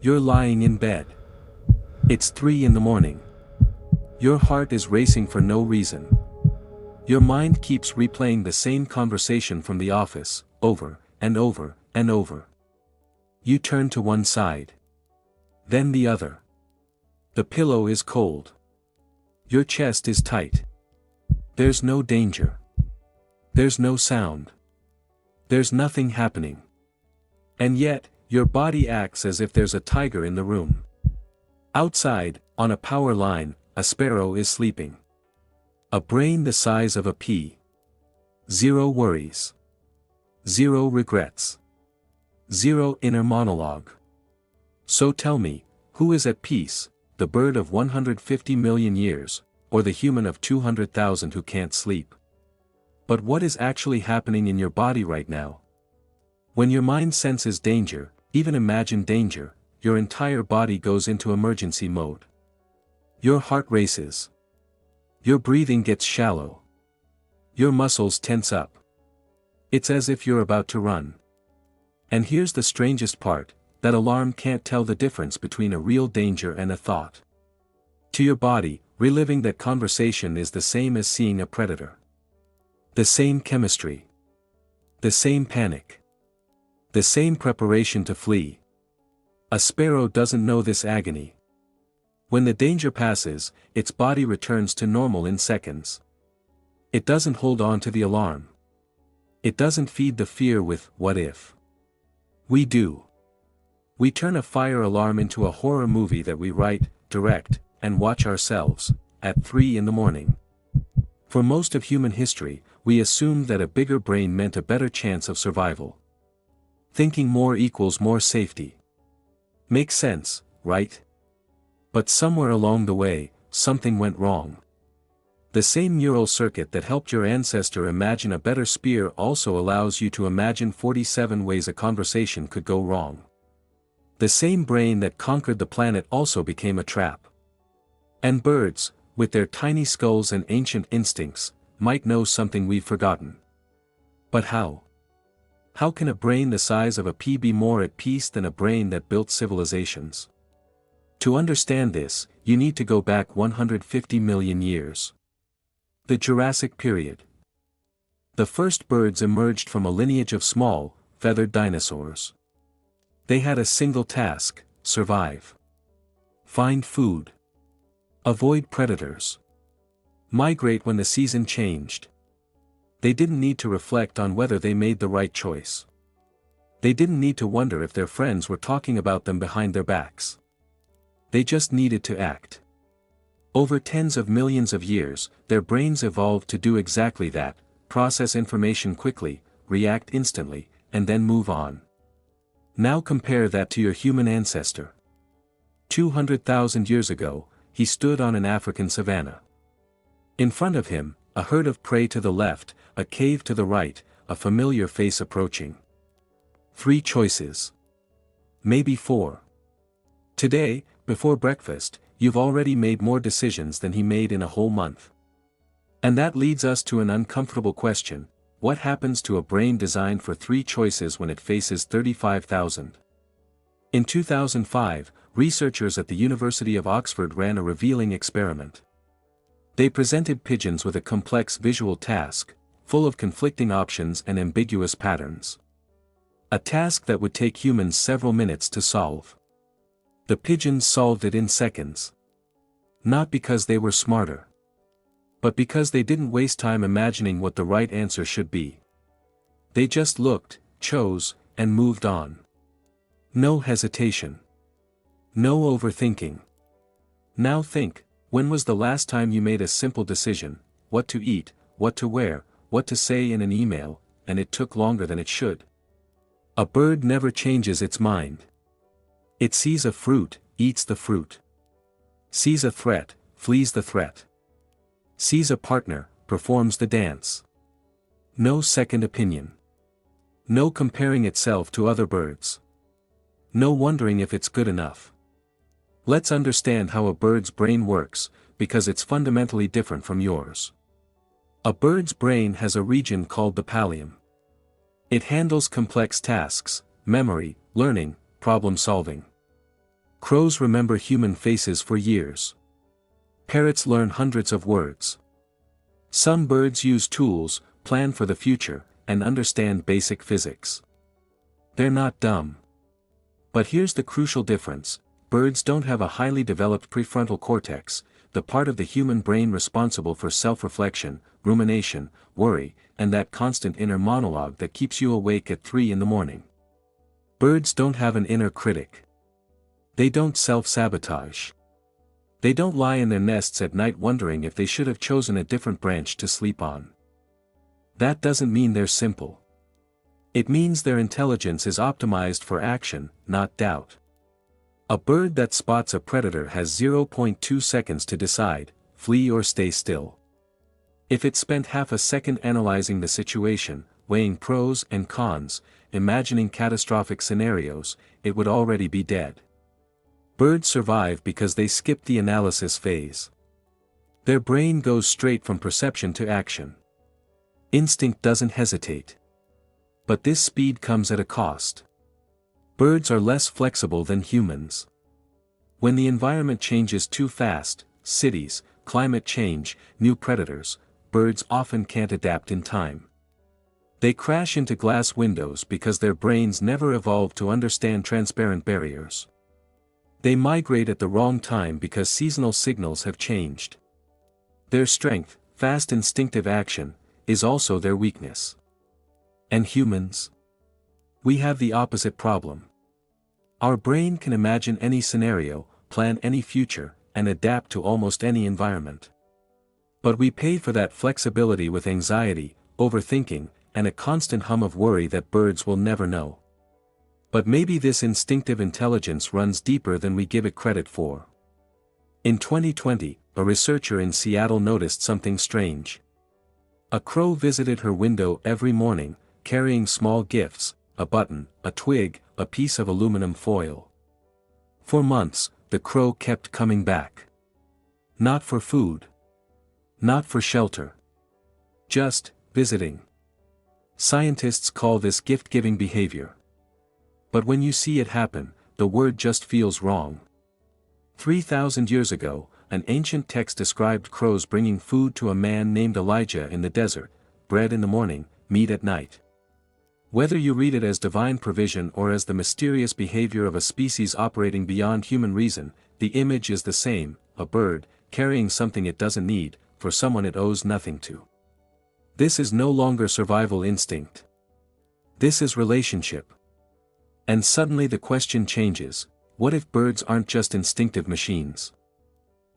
You're lying in bed. It's 3 in the morning. Your heart is racing for no reason. Your mind keeps replaying the same conversation from the office, over, and over, and over. You turn to one side. Then the other. The pillow is cold. Your chest is tight. There's no danger. There's no sound. There's nothing happening. And yet, your body acts as if there's a tiger in the room. Outside, on a power line, a sparrow is sleeping. A brain the size of a pea. 0 worries. 0 regrets. 0 inner monologue. So tell me, who is at peace, the bird of 150 million years, or the human of 200,000 who can't sleep? But what is actually happening in your body right now? When your mind senses danger, even imagined danger, your entire body goes into emergency mode. Your heart races. Your breathing gets shallow. Your muscles tense up. It's as if you're about to run. And here's the strangest part, that alarm can't tell the difference between a real danger and a thought. To your body, reliving that conversation is the same as seeing a predator. The same chemistry. The same panic. The same preparation to flee. A sparrow doesn't know this agony. When the danger passes, its body returns to normal in seconds. It doesn't hold on to the alarm. It doesn't feed the fear with, what if? We do. We turn a fire alarm into a horror movie that we write, direct, and watch ourselves, at 3 in the morning. For most of human history, we assumed that a bigger brain meant a better chance of survival. Thinking more equals more safety. Makes sense, right? But somewhere along the way, something went wrong. The same neural circuit that helped your ancestor imagine a better spear also allows you to imagine 47 ways a conversation could go wrong. The same brain that conquered the planet also became a trap. And birds, with their tiny skulls and ancient instincts, might know something we've forgotten. But how? How can a brain the size of a pea be more at peace than a brain that built civilizations? To understand this, you need to go back 150 million years. The Jurassic period. The first birds emerged from a lineage of small, feathered dinosaurs. They had a single task: survive. Find food. Avoid predators. Migrate when the season changed. They didn't need to reflect on whether they made the right choice. They didn't need to wonder if their friends were talking about them behind their backs. They just needed to act. Over tens of millions of years, their brains evolved to do exactly that: process information quickly, react instantly, and then move on. Now compare that to your human ancestor. 200,000 years ago, he stood on an African savanna. In front of him, a herd of prey to the left, a cave to the right, a familiar face approaching. 3 choices. Maybe 4. Today, before breakfast, you've already made more decisions than he made in a whole month. And that leads us to an uncomfortable question: what happens to a brain designed for 3 choices when it faces 35,000? In 2005, researchers at the University of Oxford ran a revealing experiment. They presented pigeons with a complex visual task, full of conflicting options and ambiguous patterns. A task that would take humans several minutes to solve. The pigeons solved it in seconds. Not because they were smarter, but because they didn't waste time imagining what the right answer should be. They just looked, chose, and moved on. No hesitation. No overthinking. Now think, when was the last time you made a simple decision: what to eat, what to wear, what to say in an email, and it took longer than it should? A bird never changes its mind. It sees a fruit, eats the fruit. Sees a threat, flees the threat. Sees a partner, performs the dance. No second opinion. No comparing itself to other birds. No wondering if it's good enough. Let's understand how a bird's brain works, because it's fundamentally different from yours. A bird's brain has a region called the pallium. It handles complex tasks, memory, learning, problem solving. Crows remember human faces for years. Parrots learn hundreds of words. Some birds use tools, plan for the future, and understand basic physics. They're not dumb. But here's the crucial difference: birds don't have a highly developed prefrontal cortex, the part of the human brain responsible for self-reflection, rumination, worry, and that constant inner monologue that keeps you awake at 3 in the morning. Birds don't have an inner critic. They don't self-sabotage. They don't lie in their nests at night wondering if they should have chosen a different branch to sleep on. That doesn't mean they're simple. It means their intelligence is optimized for action, not doubt. A bird that spots a predator has 0.2 seconds to decide, flee or stay still. If it spent half a second analyzing the situation, weighing pros and cons, imagining catastrophic scenarios, it would already be dead. Birds survive because they skip the analysis phase. Their brain goes straight from perception to action. Instinct doesn't hesitate. But this speed comes at a cost. Birds are less flexible than humans. When the environment changes too fast, cities, climate change, new predators, birds often can't adapt in time. They crash into glass windows because their brains never evolved to understand transparent barriers. They migrate at the wrong time because seasonal signals have changed. Their strength, fast instinctive action, is also their weakness. And humans? We have the opposite problem. Our brain can imagine any scenario, plan any future, and adapt to almost any environment. But we pay for that flexibility with anxiety, overthinking, and a constant hum of worry that birds will never know. But maybe this instinctive intelligence runs deeper than we give it credit for. In 2020, a researcher in Seattle noticed something strange. A crow visited her window every morning, carrying small gifts, a button, a twig, a piece of aluminum foil. For months, the crow kept coming back. Not for food. Not for shelter. Just visiting. Scientists call this gift-giving behavior. But when you see it happen, the word just feels wrong. 3,000 years ago, an ancient text described crows bringing food to a man named Elijah in the desert, bread in the morning, meat at night. Whether you read it as divine provision or as the mysterious behavior of a species operating beyond human reason, the image is the same: a bird, carrying something it doesn't need, for someone it owes nothing to. This is no longer survival instinct. This is relationship. And suddenly the question changes: what if birds aren't just instinctive machines?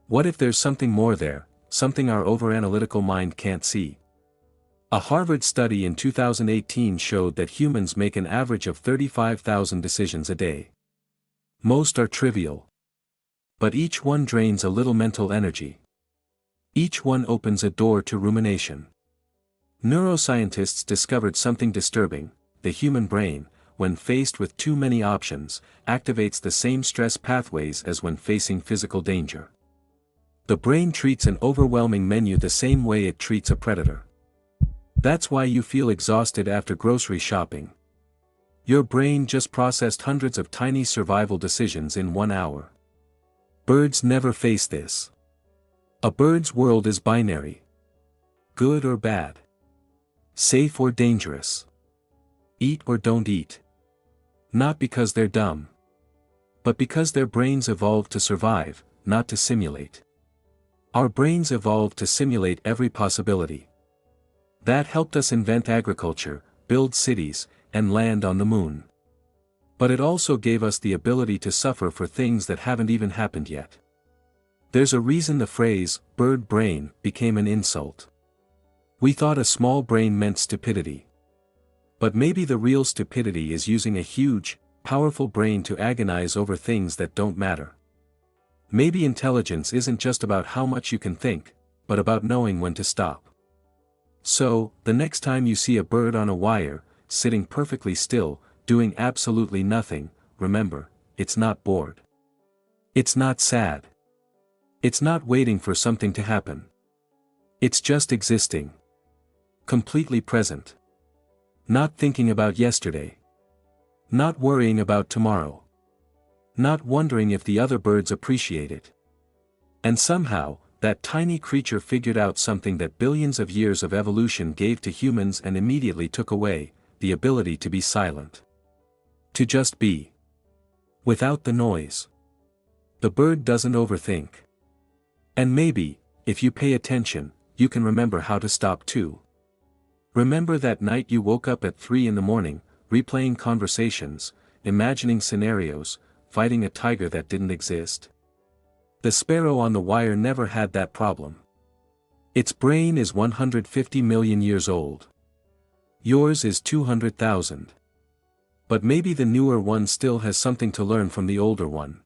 What if there's something more there, something our overanalytical mind can't see? A Harvard study in 2018 showed that humans make an average of 35,000 decisions a day. Most are trivial. But each one drains a little mental energy. Each one opens a door to rumination. Neuroscientists discovered something disturbing: the human brain, when faced with too many options, activates the same stress pathways as when facing physical danger. The brain treats an overwhelming menu the same way it treats a predator. That's why you feel exhausted after grocery shopping. Your brain just processed hundreds of tiny survival decisions in 1 hour. Birds never face this. A bird's world is binary. Good or bad. Safe or dangerous. Eat or don't eat. Not because they're dumb. But because their brains evolved to survive, not to simulate. Our brains evolved to simulate every possibility. That helped us invent agriculture, build cities, and land on the moon. But it also gave us the ability to suffer for things that haven't even happened yet. There's a reason the phrase, bird brain, became an insult. We thought a small brain meant stupidity. But maybe the real stupidity is using a huge, powerful brain to agonize over things that don't matter. Maybe intelligence isn't just about how much you can think, but about knowing when to stop. So, the next time you see a bird on a wire, sitting perfectly still, doing absolutely nothing, remember, it's not bored. It's not sad. It's not waiting for something to happen. It's just existing. Completely present. Not thinking about yesterday. Not worrying about tomorrow. not wondering if the other birds appreciate it. And somehow, that tiny creature figured out something that billions of years of evolution gave to humans and immediately took away: the ability to be silent. To just be. Without the noise. The bird doesn't overthink. And maybe, if you pay attention, you can remember how to stop too. Remember that night you woke up at 3 in the morning, replaying conversations, imagining scenarios, fighting a tiger that didn't exist? The sparrow on the wire never had that problem. Its brain is 150 million years old. Yours is 200,000. But maybe the newer one still has something to learn from the older one.